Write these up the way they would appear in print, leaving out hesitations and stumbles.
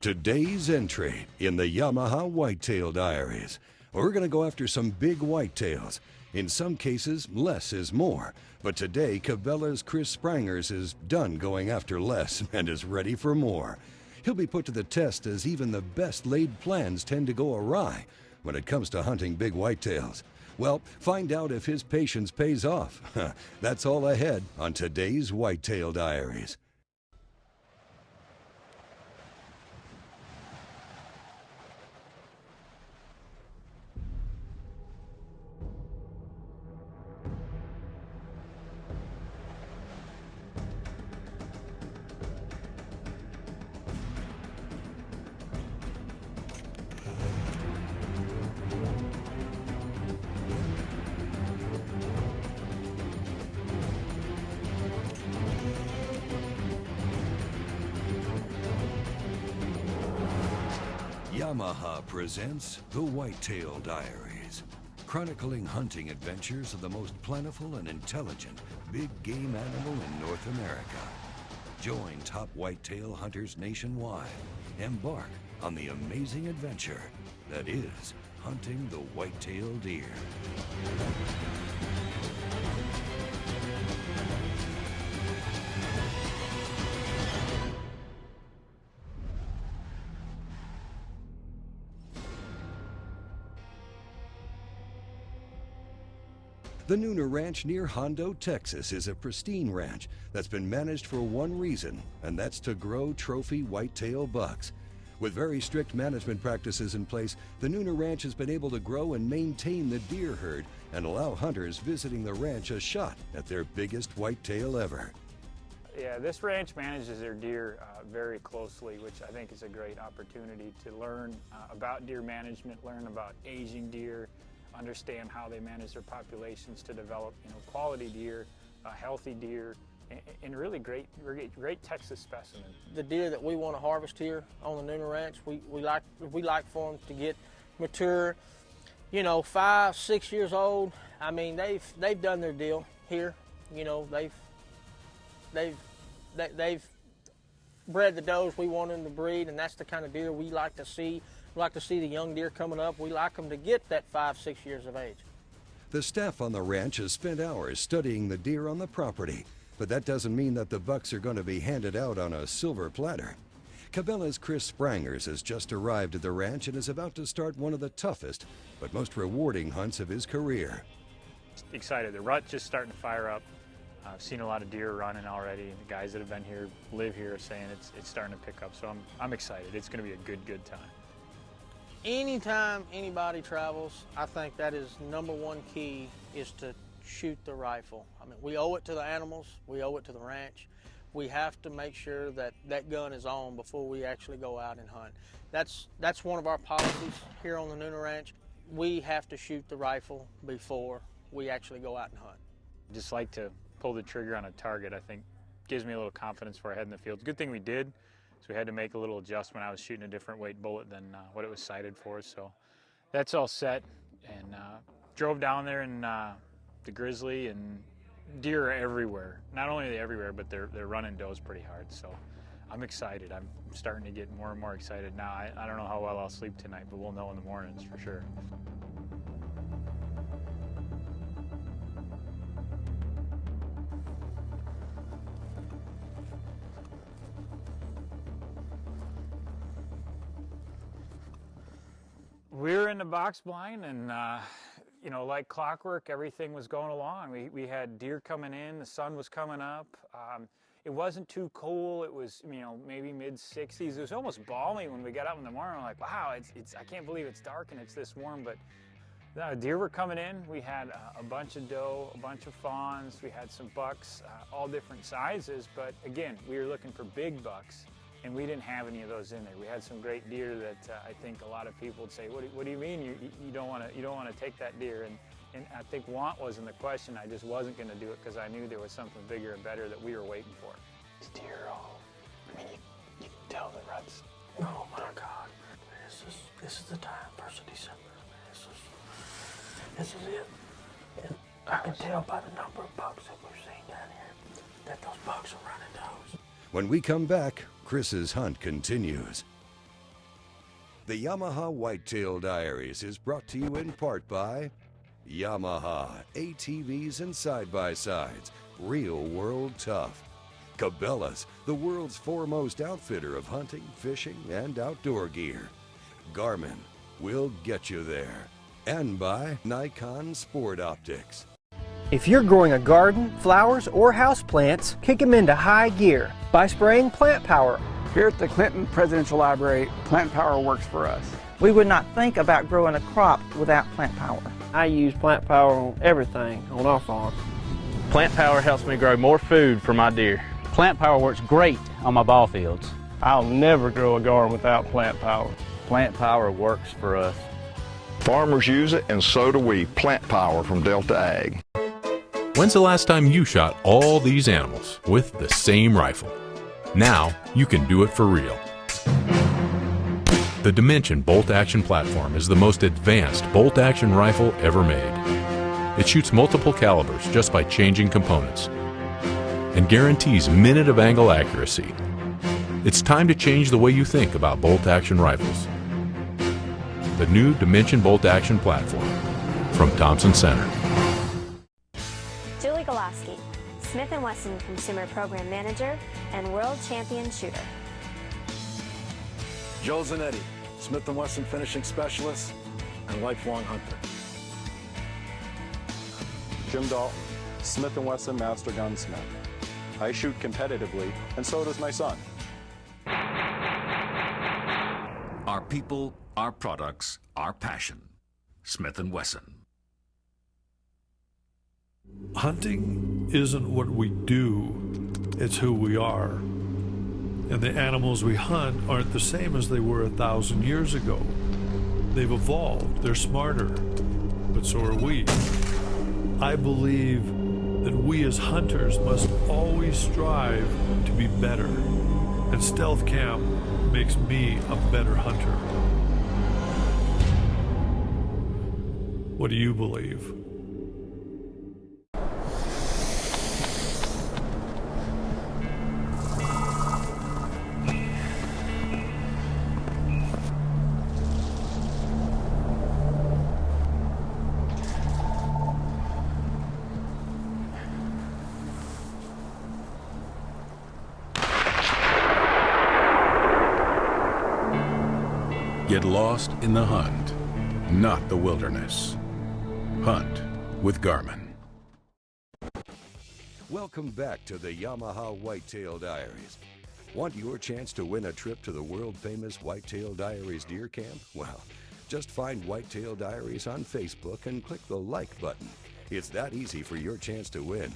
Today's entry in the Yamaha Whitetail Diaries. We're going to go after some big whitetails. In some cases, less is more. But today, Cabela's Chris Sprangers is done going after less and is ready for more. He'll be put to the test as even the best laid plans tend to go awry when it comes to hunting big whitetails. Well, find out if his patience pays off. That's all ahead on today's Whitetail Diaries. Yamaha presents the Whitetail Diaries, chronicling hunting adventures of the most plentiful and intelligent big game animal in North America. Join top whitetail hunters nationwide. Embark on the amazing adventure that is hunting the whitetail deer. The Nooner Ranch near Hondo, Texas is a pristine ranch that's been managed for one reason, and that's to grow trophy whitetail bucks. With very strict management practices in place, the Nooner Ranch has been able to grow and maintain the deer herd and allow hunters visiting the ranch a shot at their biggest whitetail ever. Yeah, this ranch manages their deer very closely, which I think is a great opportunity to learn about deer management, learn about aging deer, understand how they manage their populations to develop, quality deer, healthy deer, and really great Texas specimen. The deer that we want to harvest here on the Nooner Ranch, we like for them to get mature, 5, 6 years old. I mean, they've done their deal here. They've bred the does we want them to breed, and that's the kind of deer we like to see. We like to see the young deer coming up. We like them to get that 5, 6 years of age. The staff on the ranch has spent hours studying the deer on the property, but that doesn't mean that the bucks are going to be handed out on a silver platter. Cabela's Chris Sprangers has just arrived at the ranch and is about to start one of the toughest but most rewarding hunts of his career. Excited. The rut just starting to fire up. I've seen a lot of deer running already, and the guys that have been here, live here, are saying it's starting to pick up. So I'm excited. It's going to be a good time. Anytime anybody travels, I think that is number one key, is to shoot the rifle. I mean, we owe it to the animals, we owe it to the ranch. We have to make sure that that gun is on before we actually go out and hunt. That's one of our policies here on the Nooner Ranch. We have to shoot the rifle before we actually go out and hunt. Just like to pull the trigger on a target, I think gives me a little confidence before I head in the field. Good thing we did. So we had to make a little adjustment. I was shooting a different weight bullet than what it was sighted for. So that's all set, and drove down there, and the grizzly and deer are everywhere. Not only are they everywhere, but they're running does pretty hard. So I'm excited. I'm starting to get more and more excited now. I don't know how well I'll sleep tonight, but we'll know in the mornings for sure. We were in the box blind, and like clockwork, everything was going along. We had deer coming in, the sun was coming up. It wasn't too cool. It was maybe mid-60s. It was almost balmy when we got up in the morning. I'm like, wow, I can't believe it's dark and it's this warm. But deer were coming in. We had a bunch of doe, a bunch of fawns. We had some bucks, all different sizes. But again, we were looking for big bucks, and we didn't have any of those in there. We had some great deer that I think a lot of people would say, what do you mean you don't want to take that deer? And I think want wasn't the question. I just wasn't going to do it because I knew there was something bigger and better that we were waiting for. These deer I mean, you can tell the ruts. Oh my God. This is the time, 1st of December. This is it. And I can tell by the number of bucks that we've seen down here that those bucks are running does. When we come back, Chris's hunt continues. The Yamaha Whitetail Diaries is brought to you in part by Yamaha ATVs and side-by-sides, real world tough. Cabela's, the world's foremost outfitter of hunting, fishing, and outdoor gear. Garmin, we'll get you there. And by Nikon Sport Optics. If you're growing a garden, flowers, or houseplants, kick them into high gear by spraying Plant Power. Here at the Clinton Presidential Library, Plant Power works for us. We would not think about growing a crop without Plant Power. I use Plant Power on everything on our farm. Plant Power helps me grow more food for my deer. Plant Power works great on my ball fields. I'll never grow a garden without Plant Power. Plant Power works for us. Farmers use it, and so do we. Plant Power from Delta Ag. When's the last time you shot all these animals with the same rifle? Now you can do it for real. The Dimension bolt-action platform is the most advanced bolt-action rifle ever made. It shoots multiple calibers just by changing components and guarantees minute of angle accuracy. It's time to change the way you think about bolt-action rifles. The new Dimension bolt-action platform from Thompson Center. Julie Golaski, Smith & Wesson Consumer Program Manager and World Champion Shooter. Joe Zanetti, Smith & Wesson Finishing Specialist and lifelong hunter. Jim Dalton, Smith & Wesson Master Gunsmith. I shoot competitively, and so does my son. Our people, our products, our passion. Smith & Wesson. Hunting isn't what we do, it's who we are. And the animals we hunt aren't the same as they were 1,000 years ago. They've evolved, they're smarter, but so are we. I believe that we as hunters must always strive to be better. And Stealth Cam makes me a better hunter. What do you believe? Get lost in the hunt, not the wilderness. Hunt with Garmin. Welcome back to the Yamaha Whitetail Diaries. Want your chance to win a trip to the world-famous Whitetail Diaries deer camp? Well, just find Whitetail Diaries on Facebook and click the like button. It's that easy for your chance to win.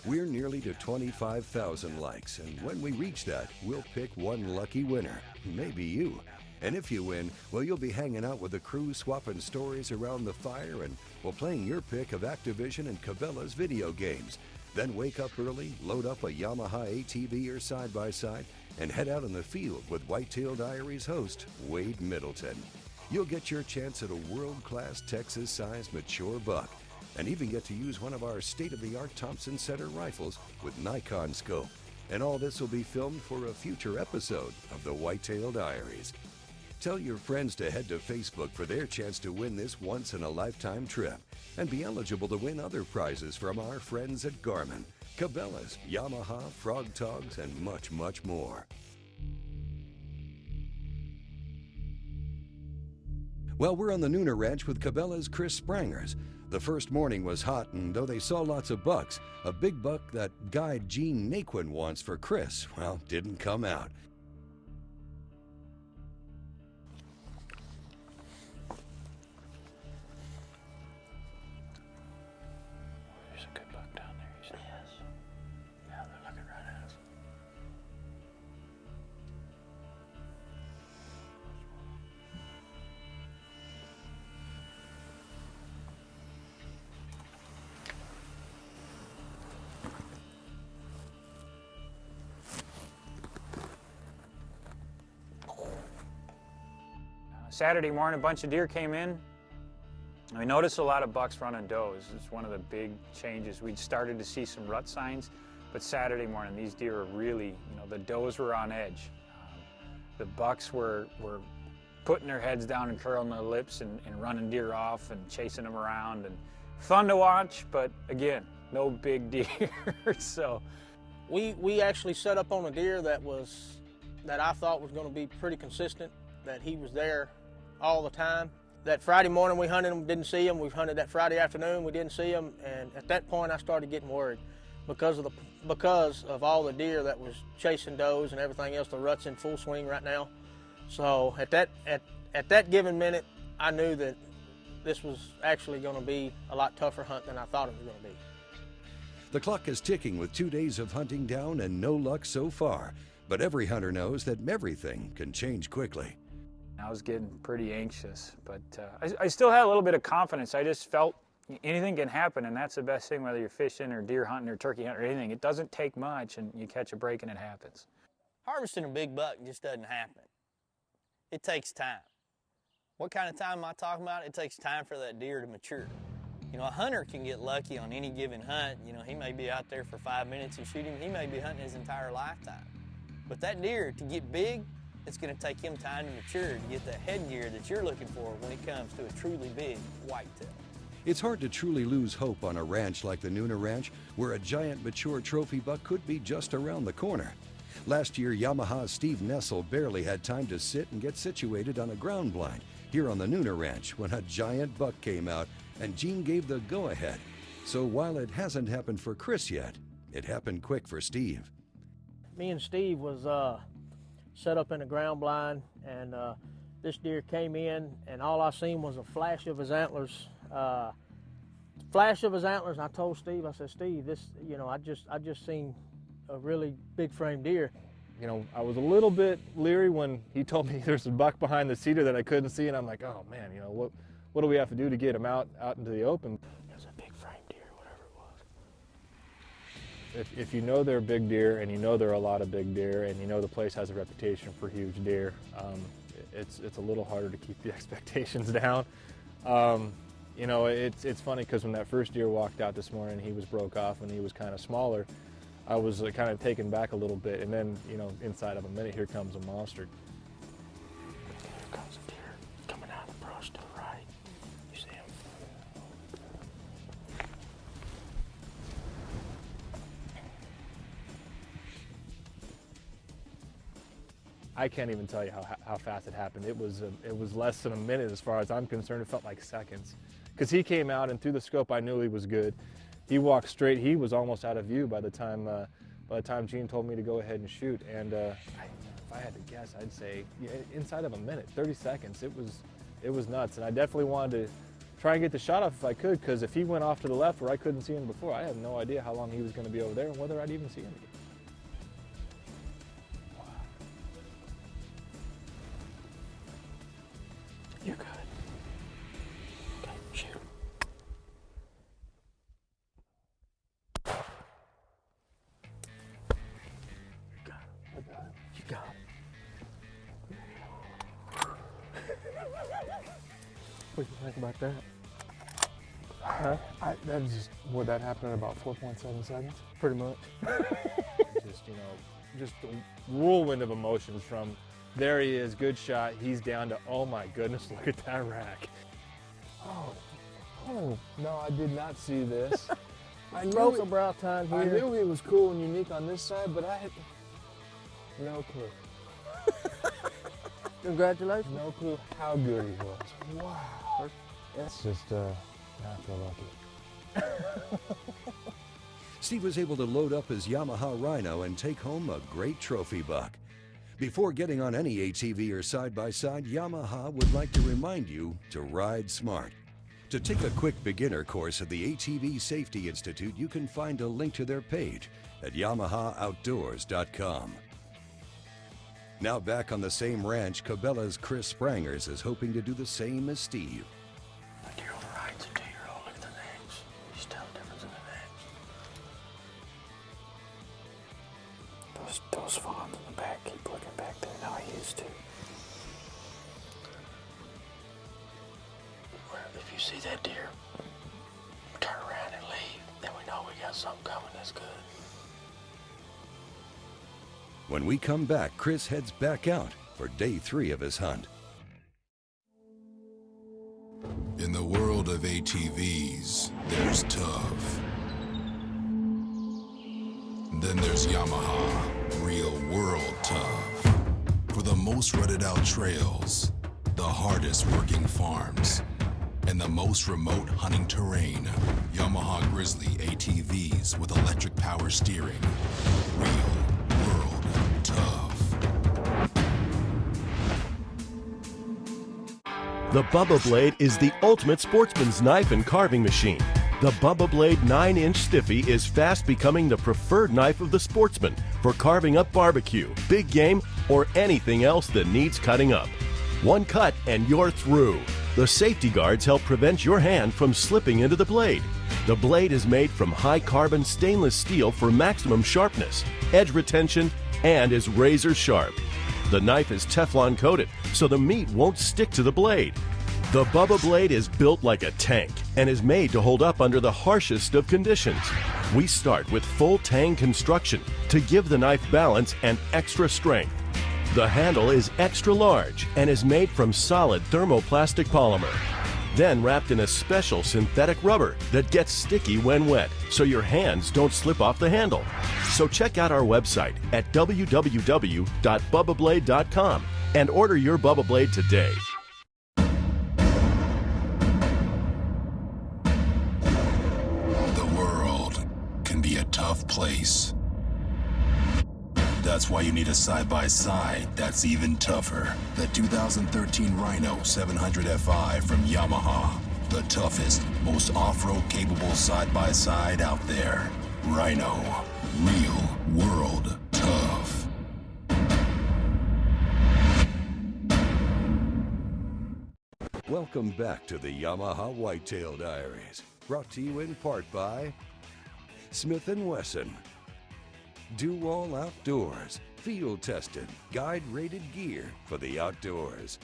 We're nearly to 25,000 likes, and when we reach that, we'll pick one lucky winner, maybe you. And if you win, well, you'll be hanging out with the crew, swapping stories around the fire, and well, playing your pick of Activision and Cabela's video games. Then wake up early, load up a Yamaha ATV or side-by-side, and head out in the field with Whitetail Diaries host Wade Middleton. You'll get your chance at a world-class Texas-sized mature buck, and even get to use one of our state-of-the-art Thompson Center rifles with Nikon scope. And all this will be filmed for a future episode of the Whitetail Diaries. Tell your friends to head to Facebook for their chance to win this once-in-a-lifetime trip and be eligible to win other prizes from our friends at Garmin, Cabela's, Yamaha, Frog Togs, and much, much more. Well, we're on the Nooner Ranch with Cabela's Chris Sprangers. The first morning was hot, and though they saw lots of bucks, a big buck that guide Gene Naquin wants for Chris, well, didn't come out. Saturday morning, a bunch of deer came in. We noticed a lot of bucks running does. It's one of the big changes. We'd started to see some rut signs, but Saturday morning, these deer are really, the does were on edge. The bucks were putting their heads down and curling their lips and running deer off and chasing them around, and fun to watch, but again, no big deer. So we actually set up on a deer that I thought was going to be pretty consistent, that he was there all the time. That Friday morning we hunted him, didn't see him. We hunted that Friday afternoon, we didn't see him, and at that point I started getting worried because of all the deer that was chasing does and everything else. The rut's in full swing right now. So at that given minute, I knew that this was actually going to be a lot tougher hunt than I thought it was going to be. The clock is ticking with 2 days of hunting down and no luck so far, but every hunter knows that everything can change quickly. I was getting pretty anxious, but I still had a little bit of confidence. I just felt anything can happen, and that's the best thing, whether you're fishing or deer hunting or turkey hunting or anything. It doesn't take much, and you catch a break and it happens. Harvesting a big buck just doesn't happen. It takes time. What kind of time am I talking about? It takes time for that deer to mature. You know, a hunter can get lucky on any given hunt. You know, he may be out there for 5 minutes and shoot him. He may be hunting his entire lifetime. But that deer, to get big, it's going to take him time to mature to get the headgear that you're looking for when it comes to a truly big whitetail. It's hard to truly lose hope on a ranch like the Nuna Ranch, where a giant mature trophy buck could be just around the corner. Last year, Yamaha's Steve Nessel barely had time to sit and get situated on a ground blind here on the Nuna Ranch when a giant buck came out and Gene gave the go-ahead. So while it hasn't happened for Chris yet, it happened quick for Steve. Me and Steve was set up in a ground blind, and this deer came in, and all I seen was a flash of his antlers. And I told Steve, I said, Steve, this, you know, I just seen a really big frame deer. You know, I was a little bit leery when he told me there's a buck behind the cedar that I couldn't see, and I'm like, oh man, you know, what do we have to do to get him out into the open? It was a big frame deer, whatever it was. If you know they're big deer, and you know there are a lot of big deer, and you know the place has a reputation for huge deer, it's a little harder to keep the expectations down. You know, it's funny because when that first deer walked out this morning, he was broke off and he was kind of smaller. I was kind of taken back a little bit, and then, you know, inside of a minute, here comes a monster. Here comes a deer coming out of the brush to the right. You see him? I can't even tell you how fast it happened. It was less than a minute as far as I'm concerned. It felt like seconds. Because he came out, and through the scope, I knew he was good. He walked straight. He was almost out of view by the time Gene told me to go ahead and shoot. And if I had to guess, I'd say inside of a minute, 30 seconds. It was nuts, and I definitely wanted to try and get the shot off if I could, because if he went off to the left where I couldn't see him before, I had no idea how long he was going to be over there and whether I'd even see him again. You're good. Okay, shoot. You got it. What do you think about that? Huh? That was just, would that happen in about 4.7 seconds? Pretty much. Just, you know, just a whirlwind of emotions from there he is, good shot, he's down to, oh my goodness, look at that rack. Oh, no, I did not see this. I Broke a brow tine here. I knew it was cool and unique on this side, but I had no clue. Congratulations. No clue how good he was. Wow. That's just, I feel lucky. Steve was able to load up his Yamaha Rhino and take home a great trophy buck. Before getting on any ATV or side-by-side, Yamaha would like to remind you to ride smart. To take a quick beginner course at the ATV Safety Institute, you can find a link to their page at YamahaOutdoors.com. Now back on the same ranch, Cabela's Chris Sprangers is hoping to do the same as Steve. The deer on the right's a 2-year-old. Look at the necks. You can tell the difference in the necks. Those fawns in the back keep looking back there. Now he is too. If you see that deer, turn around and leave. Then we know we got something coming that's good. When we come back, Chris heads back out for day 3 of his hunt. of ATVs, there's tough. Then there's Yamaha, real world tough. For the most rutted out trails, the hardest working farms, and the most remote hunting terrain, Yamaha Grizzly ATVs with electric power steering. Real world tough. The Bubba Blade is the ultimate sportsman's knife and carving machine. The Bubba Blade 9-inch Stiffy is fast becoming the preferred knife of the sportsman for carving up barbecue, big game, or anything else that needs cutting up. One cut and you're through. The safety guards help prevent your hand from slipping into the blade. The blade is made from high-carbon stainless steel for maximum sharpness, edge retention, and is razor sharp. The knife is Teflon coated, so the meat won't stick to the blade. The Bubba Blade is built like a tank and is made to hold up under the harshest of conditions. We start with full tang construction to give the knife balance and extra strength. The handle is extra large and is made from solid thermoplastic polymer, then wrapped in a special synthetic rubber that gets sticky when wet, so your hands don't slip off the handle. So check out our website at www.bubbablade.com and order your Bubba Blade today. The world can be a tough place. That's why you need a side-by-side that's even tougher. The 2013 Rhino 700 Fi from Yamaha. The toughest, most off-road capable side-by-side out there. Rhino. Real world tough. Welcome back to the Yamaha Whitetail Diaries. Brought to you in part by Smith & Wesson. Do All Outdoors, field-tested, guide-rated gear for the outdoors.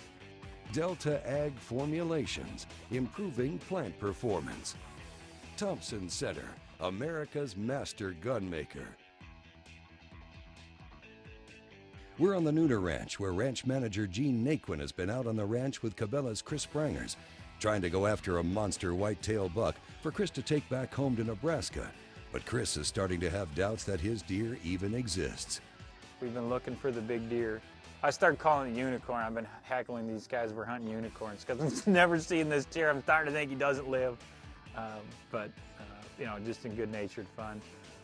Delta Ag Formulations, improving plant performance. Thompson Center, America's master gun maker. We're on the Nooner Ranch, where ranch manager Gene Naquin has been out on the ranch with Cabela's Chris Sprangers, trying to go after a monster whitetail buck for Chris to take back home to Nebraska. But Chris is starting to have doubts that his deer even exists. We've been looking for the big deer. I started calling it unicorn. I've been heckling these guys for hunting unicorns because I've never seen this deer. I'm starting to think he doesn't live. You know, just in good-natured fun.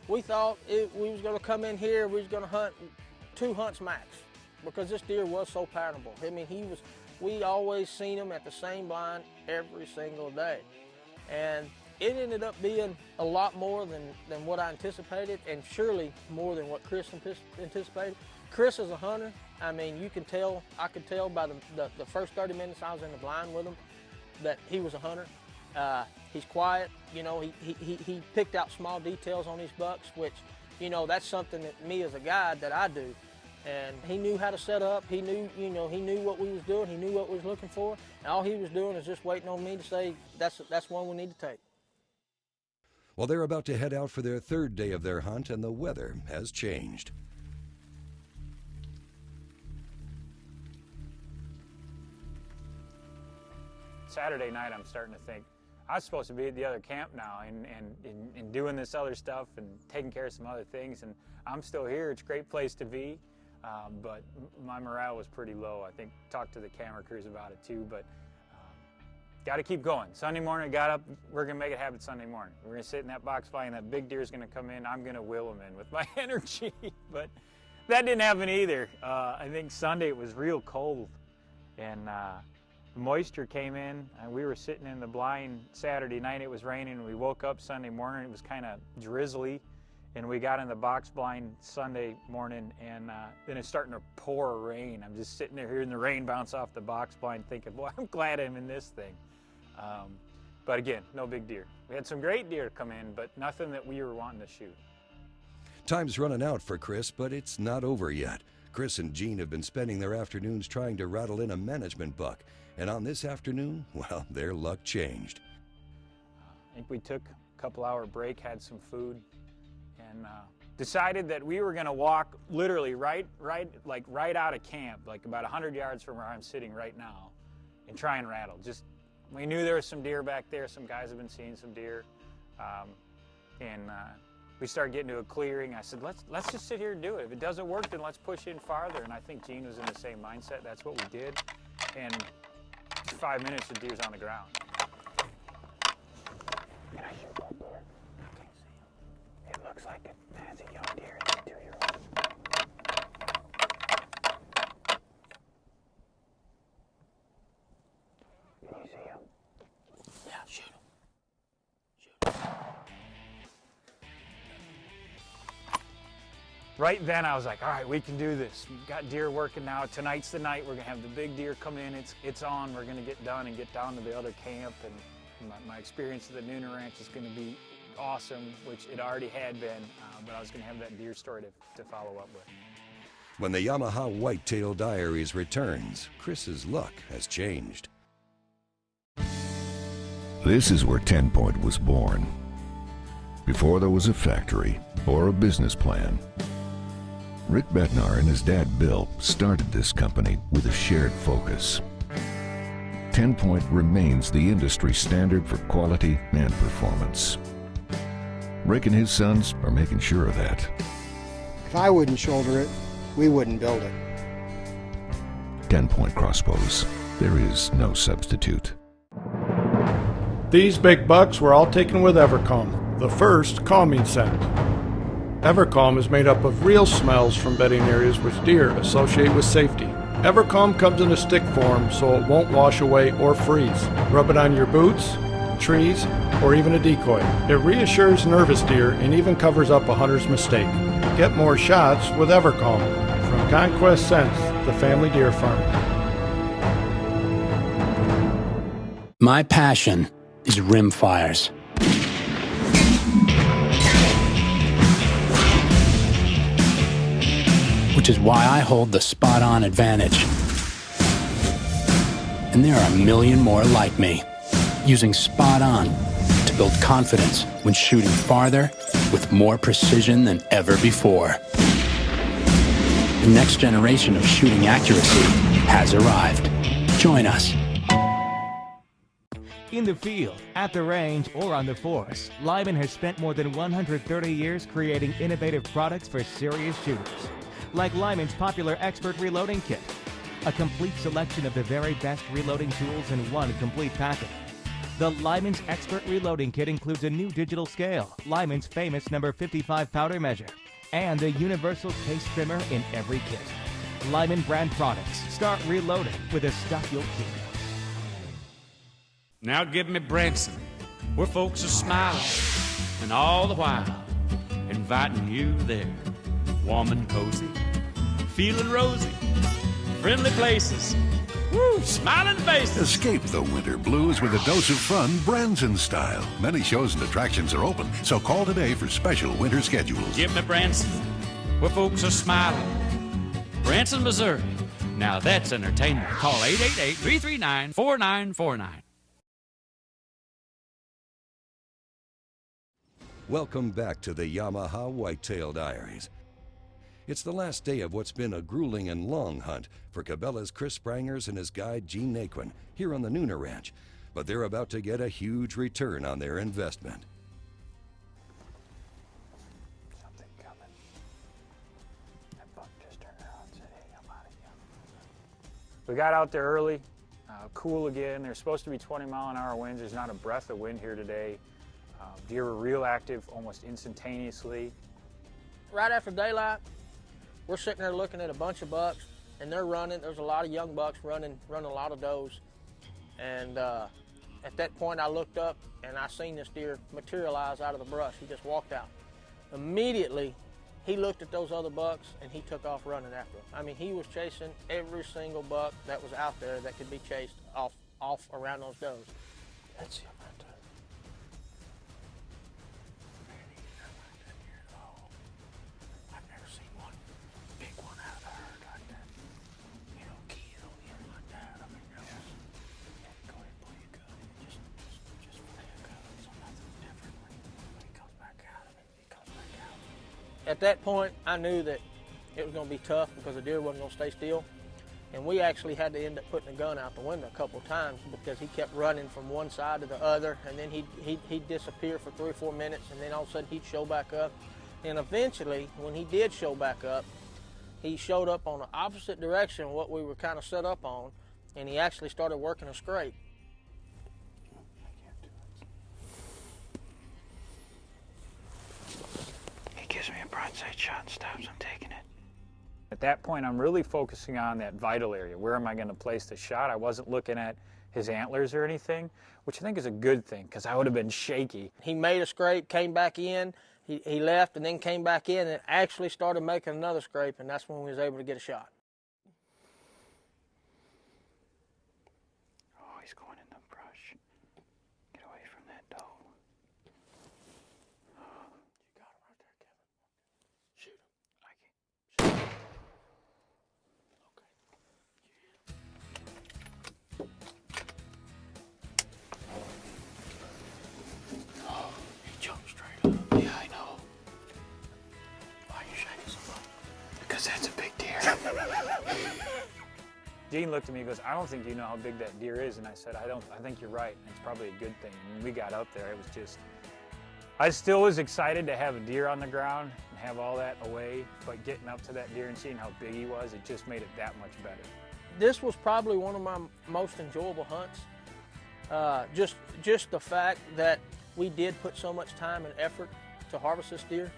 We thought we was going to come in here, we was going to hunt 2 hunts max because this deer was so patternable. I mean, we always seen him at the same blind every single day. And it ended up being a lot more than what I anticipated, and surely more than what Chris anticipated. Chris is a hunter. I mean, you can tell, I could tell by the first 30 minutes I was in the blind with him that he was a hunter. He's quiet, you know, he picked out small details on these bucks, which, you know, that's something that me as a guide that I do. And he knew how to set up, he knew, you know, he knew what we was doing, he knew what we was looking for, and all he was doing is just waiting on me to say, that's one we need to take. Well, they're about to head out for their 3rd day of their hunt, and the weather has changed. Saturday night, I'm starting to think, I was supposed to be at the other camp now and doing this other stuff and taking care of some other things, and I'm still here. It's a great place to be, but my morale was pretty low. I think talked to the camera crews about it too, but got to keep going. Sunday morning, I got up, we're going to make it happen Sunday morning. We're going to sit in that box fight, and that big deer is going to come in. I'm going to will him in with my energy, but that didn't happen either. I think Sunday it was real cold, and moisture came in, and we were sitting in the blind Saturday night. It was raining, and we woke up Sunday morning. It was kind of drizzly, and we got in the box blind Sunday morning, and then it's starting to pour rain. I'm just sitting there hearing the rain bounce off the box blind thinking, boy, I'm glad I'm in this thing. But again, no big deer. We had some great deer come in, but nothing that we were wanting to shoot. Time's running out for Chris, but it's not over yet. Chris and Gene have been spending their afternoons trying to rattle in a management buck. And on this afternoon, well, their luck changed. I think we took a couple-hour break, had some food, and decided that we were going to walk literally right out of camp, like about 100 yards from where I'm sitting right now, and try and rattle. Just We knew there was some deer back there. Some guys have been seeing some deer. We started getting to a clearing. I said, let's just sit here and do it. If it doesn't work, then let's push in farther. And I think Gene was in the same mindset. That's what we did. And 5 minutes, the deer's on the ground. Can I shoot that deer? I can't see him. It looks like it has a young deer. It's a 2-year-old. Can you see him? Yeah, shoot him. Right then, I was like, all right, we can do this. We've got deer working now. Tonight's the night. We're going to have the big deer come in. It's on. We're going to get done and get down to the other camp. And my experience at the Nooner Ranch is going to be awesome, which it already had been. But I was going to have that deer story to follow up with. When the Yamaha Whitetail Diaries returns, Chris's luck has changed. This is where 10 Point was born. Before there was a factory or a business plan, Rick Bednar and his dad Bill started this company with a shared focus. 10 Point remains the industry standard for quality and performance. Rick and his sons are making sure of that. If I wouldn't shoulder it, we wouldn't build it. 10 Point crossbows. There is no substitute. These big bucks were all taken with Evercalm, the first calming scent. Evercalm is made up of real smells from bedding areas which deer associate with safety. Evercalm comes in a stick form so it won't wash away or freeze. Rub it on your boots, trees, or even a decoy. It reassures nervous deer and even covers up a hunter's mistake. Get more shots with Evercalm from Conquest Scents, the family deer farm. My passion is rim fires. Which is why I hold the spot-on advantage. And there are a million more like me, using spot-on to build confidence when shooting farther with more precision than ever before. The next generation of shooting accuracy has arrived. Join us. In the field, at the range, or on the force, Lyman has spent more than 130 years creating innovative products for serious shooters. Like Lyman's popular Expert Reloading Kit, a complete selection of the very best reloading tools in one complete package. The Lyman's Expert Reloading Kit includes a new digital scale, Lyman's famous number 55 powder measure, and a universal case trimmer in every kit. Lyman brand products. Start reloading with the stuff you'll keep. Now give me Branson, where folks are smiling, and all the while inviting you there. Warm and cozy, feeling rosy, friendly places, woo, smiling faces. Escape the winter blues with a dose of fun Branson style. Many shows and attractions are open, so call today for special winter schedules. Give me Branson, where folks are smiling. Branson, Missouri. Now that's entertainment. Call 888-339-4949. Welcome back to the Yamaha Whitetail Diaries. It's the last day of what's been a grueling and long hunt for Cabela's Chris Sprangers and his guide Gene Naquin here on the Nooner Ranch, but they're about to get a huge return on their investment. Something coming. That buck just turned around and said, hey, I'm out of here. We got out there early, cool again. There's supposed to be 20-mile-an-hour winds. There's not a breath of wind here today. Deer were real active almost instantaneously. Right after daylight, we're sitting there looking at a bunch of bucks, and they're running. There's a lot of young bucks running a lot of does. And at that point, I looked up, and I seen this deer materialize out of the brush. He just walked out. Immediately, he looked at those other bucks, and he took off running after them. I mean, he was chasing every single buck that was out there that could be chased off around those does. That's him right there. I've never seen one big one out of the herd like that. You know, kill him like that. I mean, that was, go ahead and pull your gun and just for the heck of it, so nothing different. When he comes back out of it, he comes back out. At that point, I knew that it was going to be tough because the deer wasn't going to stay still. And we actually had to end up putting the gun out the window a couple of times because he kept running from one side to the other, and then he'd disappear for 3 or 4 minutes, and then all of a sudden he'd show back up. And eventually, when he did show back up, he showed up on the opposite direction of what we were kind of set up on, and he actually started working a scrape. He gives me a broadside shot and stops, I'm taking it. At that point, I'm really focusing on that vital area. Where am I going to place the shot? I wasn't looking at his antlers or anything, which I think is a good thing because I would have been shaky. He made a scrape, came back in, he left and then came back in and actually started making another scrape, and that's when we was able to get a shot. Oh, he's going in the brush. Get away from that doe. Oh. You got him right there, Kevin. Shoot him. I can't. Shoot him. Oh, he jumped straight up. Yeah, I know. Why are you shaking so much? Because that's a big deer. Gene looked at me and goes, I don't think you know how big that deer is. And I said, I think you're right. And it's probably a good thing. And when we got up there, it was just, I still was excited to have a deer on the ground and have all that away. But getting up to that deer and seeing how big he was, it just made it that much better. This was probably one of my most enjoyable hunts. Just the fact that we did put so much time and effort to harvest this deer.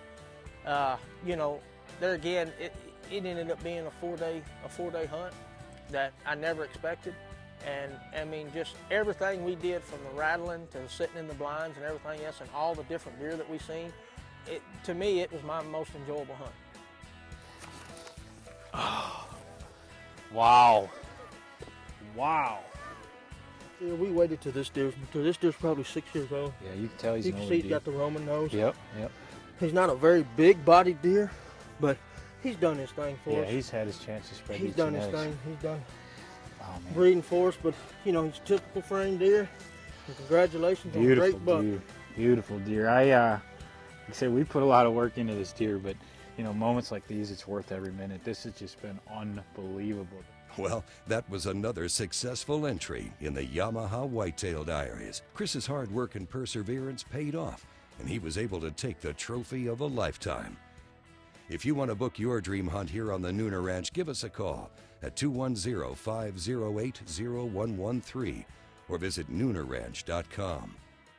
You know, there again, it ended up being a four-day hunt that I never expected. And I mean, just everything we did from the rattling to sitting in the blinds and everything else and all the different deer that we seen, to me, it was my most enjoyable hunt. Oh, wow. Wow. Yeah, we waited till this deer's probably 6 years old. Yeah, you can tell he's You can see he's got the Roman nose. Yep. He's not a very big-bodied deer, but he's done his thing for us. Yeah, he's had his chance to spread He's these done his genetics. thing. He's done man. breeding for us, but you know, he's a typical frame deer. And congratulations on a great buck. Beautiful deer. Like I said, we put a lot of work into this deer, but you know, moments like these, it's worth every minute. This has just been unbelievable. Well, that was another successful entry in the Yamaha Whitetail Diaries. Chris's hard work and perseverance paid off, and he was able to take the trophy of a lifetime. If you want to book your dream hunt here on the Nooner Ranch, give us a call at 210-508-0113 or visit NoonerRanch.com.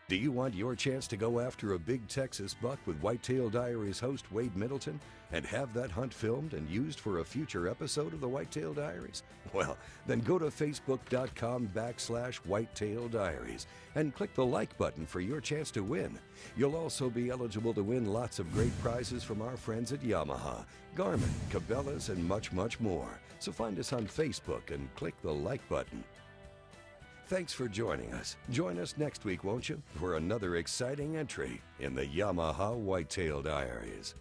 Do you want your chance to go after a big Texas buck with Whitetail Diaries host Wade Middleton and have that hunt filmed and used for a future episode of the Whitetail Diaries? Well, then go to Facebook.com/Whitetail Diaries and click the like button for your chance to win. You'll also be eligible to win lots of great prizes from our friends at Yamaha, Garmin, Cabela's, and much, much more. So find us on Facebook and click the like button. Thanks for joining us. Join us next week, won't you, for another exciting entry in the Yamaha Whitetail Diaries.